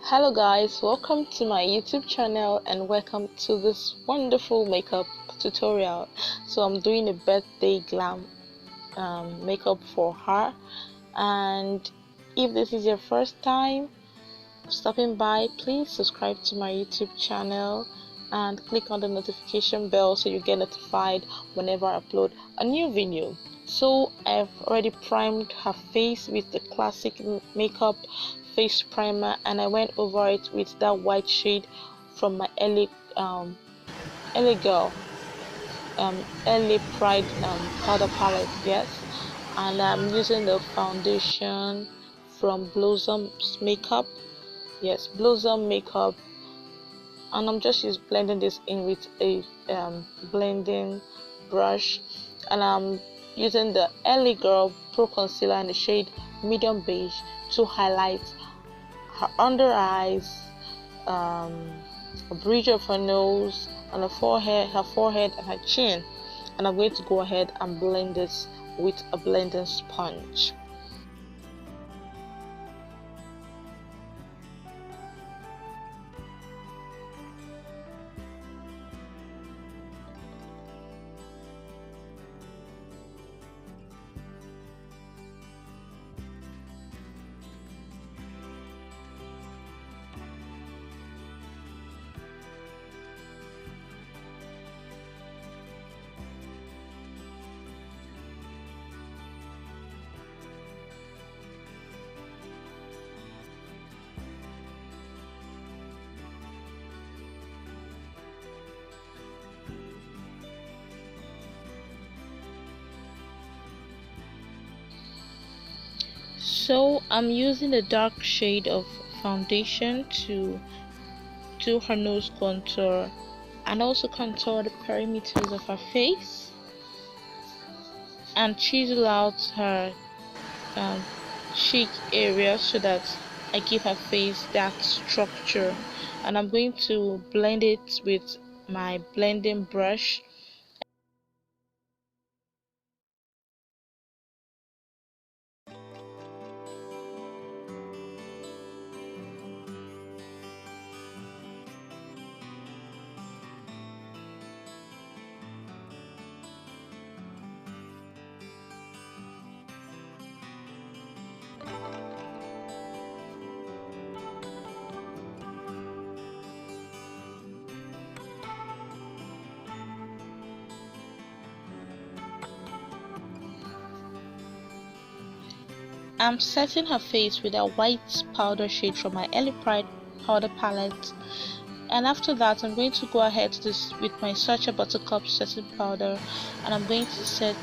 Hello guys, welcome to my YouTube channel and welcome to this wonderful makeup tutorial. So I'm doing a birthday glam makeup for her, and if this is your first time stopping by, please subscribe to my YouTube channel and click on the notification bell so you get notified whenever I upload a new video. So I've already primed her face with the classic makeup face primer, and I went over it with that white shade from my LA Girl LA Pride powder palette. Yes, and I'm using the foundation from Blossom's makeup. Yes, Blossom makeup, and I'm just blending this in with a blending brush, and I'm using the LA Girl Pro Concealer in the shade medium beige to highlight her under eyes, a bridge of her nose, and her forehead and her chin. And I'm going to go ahead and blend this with a blending sponge. So I'm using the dark shade of foundation to do her nose contour and also contour the perimeters of her face and chisel out her cheek area so that I give her face that structure. And I'm going to blend it with my blending brush. I'm setting her face with a white powder shade from my LA Pride powder palette, and after that I'm going to go ahead with my Sacha Buttercup setting powder, and I'm going to set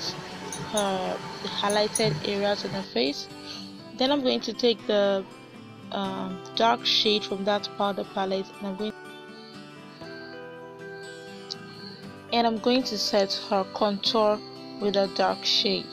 the highlighted areas in her face. Then I'm going to take the dark shade from that powder palette, and I'm going to set her contour with a dark shade.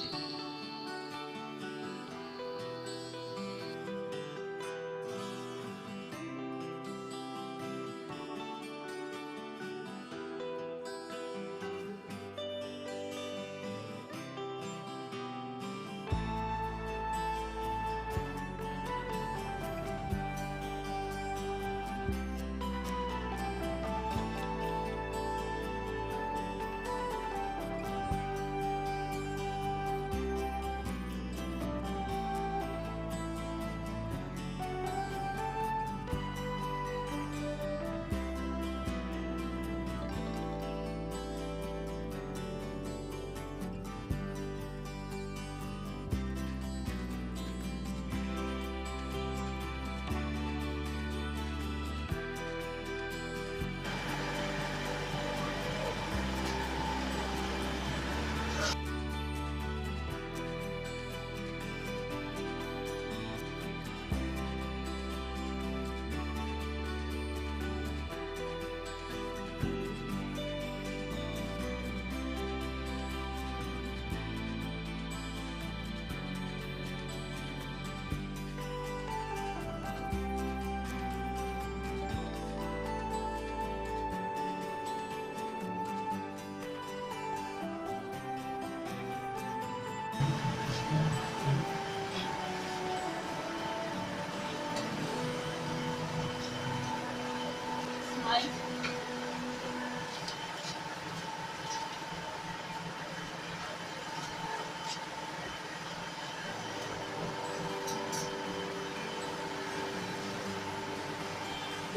I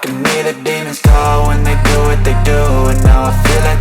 can hear the demons call when they do what they do, and now I feel like